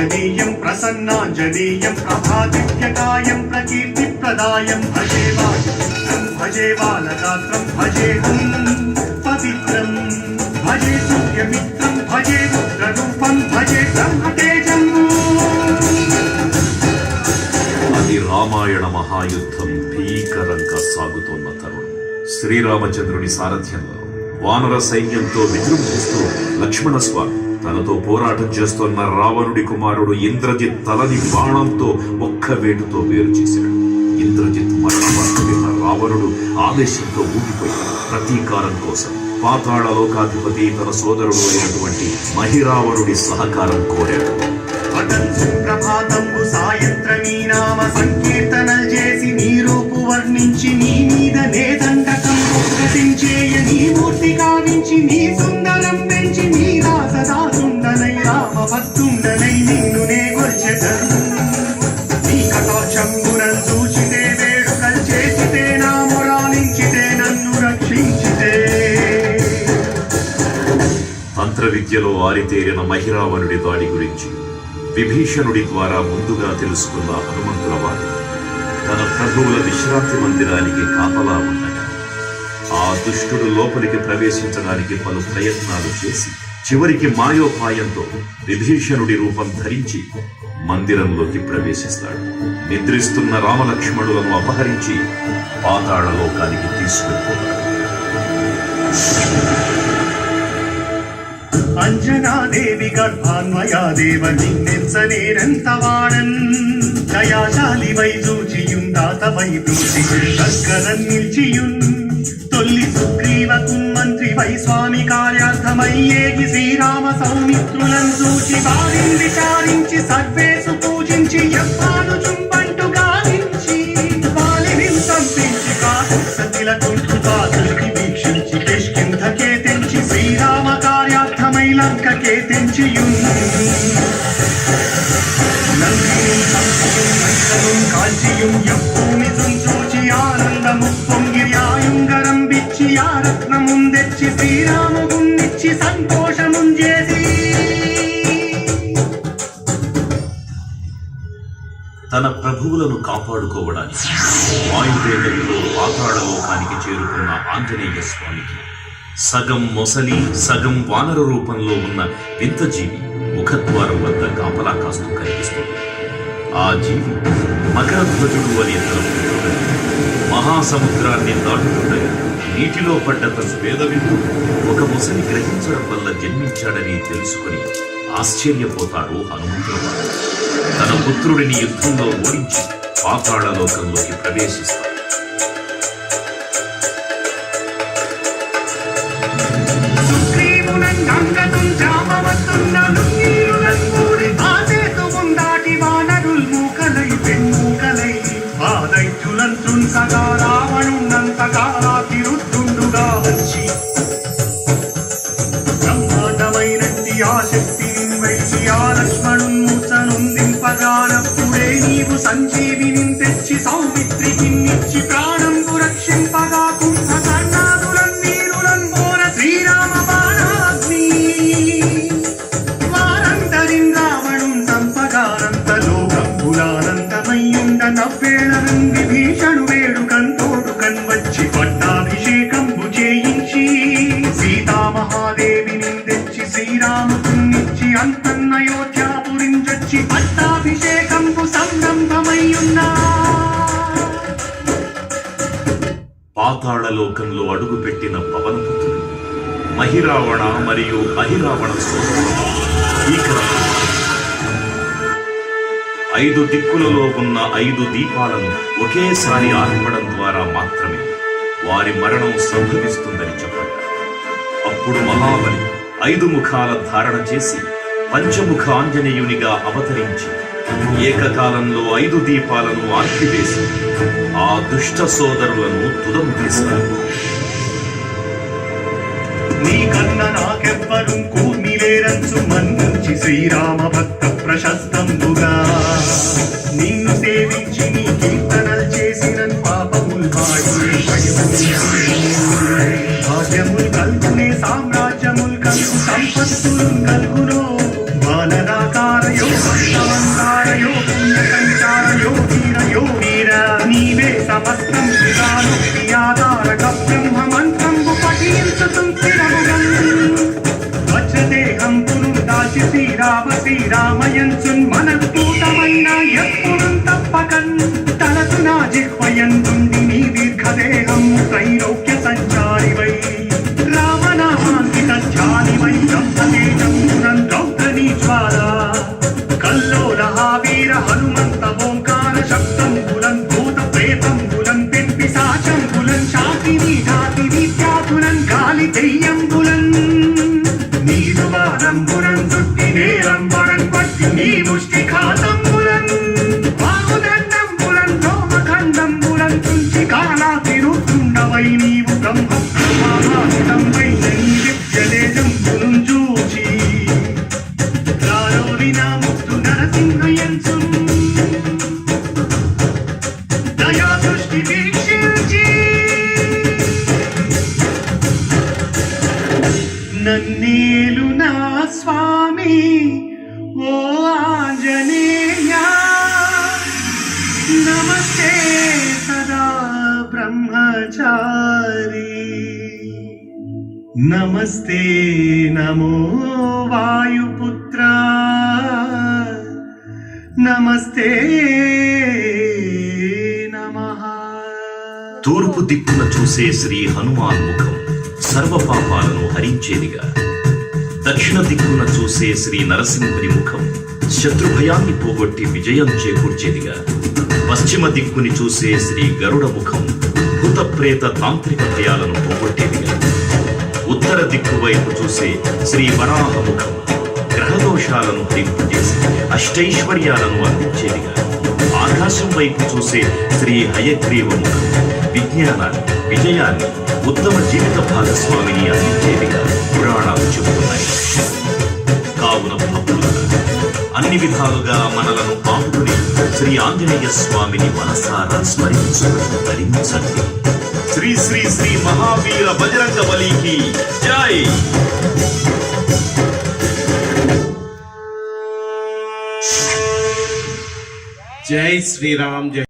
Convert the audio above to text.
ఆంజనేయం ప్రసన్నాంజనేయం ప్రభాదివ్యకాయం ప్రకీర్తిప్రదాయం భజే బాలగాత్రం భజేహం పవిత్రం భజే సూర్యమిత్రం భజే రుద్రరూపం భజే బ్రహ్మతేజం. అది రామాయణ మహాయుద్ధం భీకరంగా సాగుతోన్న తరుణం. శ్రీరామచంద్రుని సారథ్యంలో వానర సైన్యంతో విజృంభిస్తూ లక్ష్మణస్వామి తనతో పోరాటం చేస్తున్న రావణుడి కుమారుడు ఇంద్రజిత్ తలని బాణంతో ఒక్క వేటుతో వేరు చేశాడు. ఇంద్రజిత్ మరణ వార్త విన్న రావణుడు ఆవేశంతో ఊగిపోయి ప్రతీకారం కోసం పాతాళ లోకాధిపతి తన సోదరుడు అయినటువంటి మహిరావణుడి సహకారం కోరాడు. ప్రభాతంబు సాయంత్రమీ నామ సంకీర్తనలు చేసి నీ రూపు వర్ణించి నీ మీద నేదండకం ప్రకటించేయ నీ మూర్తి కావించి నీ సుందరం పెంచి నీ రాసదాసుండనై రామ భక్తుండనై నిన్ను నే గొల్చెదను. నీ కటాక్షంబునన్ చూచితే వేడుకలు చేసితే నా మొరాలించితే నన్ను రక్షించితే. తంత్ర విద్యలో ఆరితేరిన మహిరావణుడి దాడి గురించి విభీషణుడి ద్వారా ముందుగా తెలుసుకున్న హనుమంతుల వారు తన ప్రభువుల విశ్రాంతి మందిరానికి కాపలా ఉండగా ఆ దుష్టుడు లోపలికి ప్రవేశించడానికి పలు ప్రయత్నాలు చేసి చివరికి మాయోపాయంతో విభీషణుడి రూపం ధరించి మందిరంలోకి ప్రవేశిస్తాడు. నిద్రిస్తున్న రామలక్ష్మణులను అపహరించి పాతాళ లోకానికి తీసుకెళ్ళిపోతాడు. అంజనాదేవి గర్భాన్వయాదేవ నిన్నెచ్చనేరంత వాడన్ దయాశాలి వై చూచియుందాత వై దూచి దగ్గరం నిల్చియున్ తొల్లి సుగ్రీవకు మంత్రి వై స్వామి కార్యార్థమయ్యేగి శ్రీరామ సౌమిత్రులను చూచి వారిని విచారించి సర్వేసు పూజించి యవ్వాను చుంబంటు గాలించి వాలిని సంపించి కాదు సతిలకుంటు పాదులకి వీక్షించి కిష్కింధకే తెంచి శ్రీరామ కార్యార్థమై లంకకే తెంచియున్ కాల్చియుం యవ్వూమి చూచి ఆనందము పొంగిర్యాయుంగరం బిచ్చి ఆ రత్నముందెచ్చి శ్రీరాముగున్నిచ్చి సంతోషముంజేసి. తన ప్రభువులను కాపాడుకోవడానికి వాయువేగంలో పాతాళ లోకానికి చేరుకున్న ఆంజనేయ స్వామికి సగం మొసలి సగం వానర రూపంలో ఉన్న వింత జీవి ముఖద్వారం వద్ద కాపలా కాస్తూ కనిపిస్తుంది. ఆ జీవి మకరధ్వజుడు అనే తన పుత్రుడు. మహాసముద్రాన్ని దాటుతుండగా నీటిలో పడ్డ తన వేదవిందు ఒక మొసలి గ్రహించడం వల్ల జన్మించాడని తెలుసుకుని ఆశ్చర్యపోతాడు హనుమంతుల వారు. తన పుత్రుడిని యుద్ధంలో ఓడించి పాతాళ లోకంలోకి ప్రవేశిస్తాడు. సగా రావణున్నంతగా తిరుద్దుండుగా వచ్చి బ్రహ్మాండమైనట్టి ఆ శక్తిని వైచి ఆ లక్ష్మణున్ముచనుందింపగానప్పుడే నీవు సంజీవిని తెచ్చి సౌమిత్రికిన్నిచ్చి ప్రాణంబు రక్షింపగా కుంభకర్ణాదులన్ నీరులన్ బోర శ్రీరామ బాణాగ్ని వారందరిన్ రావణున్ సంపగానంత లోకంబులానందమయ్యుండ నవ్వేళన్ విభీషణు వచ్చి పట్టాభిషేకంబు చేయించి సీతామహాదేవిని తెచ్చి శ్రీరామునిచ్చి అంతన్నయోధ్యాపురించొచ్చి పట్టాభిషేకంబు సంరంభమయ్యున్నా. పాతాళ లోకంలో అడుగుపెట్టిన పవనపుత్రుడు మహిరావణ మరియు అహిరావణ సోదరులు ఐదు దిక్కులలో ఉన్న 5 దీపాలను ఒకేసారి ఆర్పడం ద్వారా మాత్రమే వారి మరణం సంభవిస్తుందని చెప్పారు. అప్పుడు మహాబలి 5 ముఖాల ధారణ చేసి పంచముఖ ఆంజనేయునిగా అవతరించి ఏకకాలంలో 5 దీపాలను ఆర్పివేసి ఆ దుష్ట సోదరులను తుదముఖిస్తారు. నీ కన్న నాకెవ్వరు కూర్మిలేరంచు మన్నుంచి శ్రీరామ భక్త ప్రశస్తంబుగా నిన్ను సేవించి నీ కీర్తనలు చేసిన పాపములు భాగ్యములు కల్గునే సామ్రాజ్యములు కలుగు సంపత్తులు కలుగునో బాలరాకార యోగ దేహంపును దాచి శ్రీరామయంచున్ మనస్ఫూటమైన ఎప్పుడు తప్పకన్ తలసు నా జిహ్వయందుండి నీ దీర్ఘదేహం త్రైలోక్య సంచారివై రామనామాంకిత ధ్యానివై బ్రహ్మతేజంబురం రౌద్రనీ జ్వాల కల్లోల వీర హనుమంత ఓంకార శబ్దంబులం భూత ప్రేతంబులం పిశాచంబులం శాకిని ధాతిని త్యాతులం గాలి దెయ్యంబులం నీరువానంబులం చుట్టి నేరంబులం పట్టి నీ ముష్టి ఖాతంబులం బాహుదండంబులం రోమఖండంబులం తుంచి కాలా తిరుగుతుండవై నీవు బ్రహ్మ బ్రహ్మాహితంపై నీ విద్యలేజంబులం చూచి రాలోని నా ముక్తు నరసింహయంచు దయా దృష్టి వీక్షించి నన్నేలు నా స్వామి ఓ ఆంజనేయ నమస్తే సదా బ్రహ్మచారి నమస్తే నమో వాయుపుత్ర నమస్తే నమః. తూర్పు దిక్కున చూసే శ్రీ హనుమాన్ ముఖం సర్వ పాపాలను హరించేదిగా, దక్షిణ దిక్కున చూసే శ్రీ నరసింహుని ముఖం శత్రుభయాన్ని పోగొట్టి విజయం చేకూర్చేదిగా, పశ్చిమ దిక్కుని చూసే శ్రీ గరుడ ముఖం భూత ప్రేత తాంత్రిక భయాలను పోగొట్టేదిగా, ఉత్తర దిక్కు వైపు చూసే శ్రీ వరాహ ముఖం గ్రహదోషాలను హరింపజేసి అష్టైశ్వర్యాలను అందించేదిగా, ఆకాశం వైపు చూసే శ్రీ హయగ్రీవ ముఖం విజ్ఞానాన్ని, విజయాన్ని, ఉత్తమ జీవిత భాగస్వామిని అందించేదిగా పురాణాలు చెబుతున్నాయి. కావున భక్తులారా, అన్ని విధాలుగా మనలను ఆపుకుని శ్రీ ఆంజనేయ స్వామిని మనసారా స్మరించుకుని ధరించండి. శ్రీ శ్రీ శ్రీ మహావీర బజరంగ బలికి జై. జై శ్రీరామ్. జై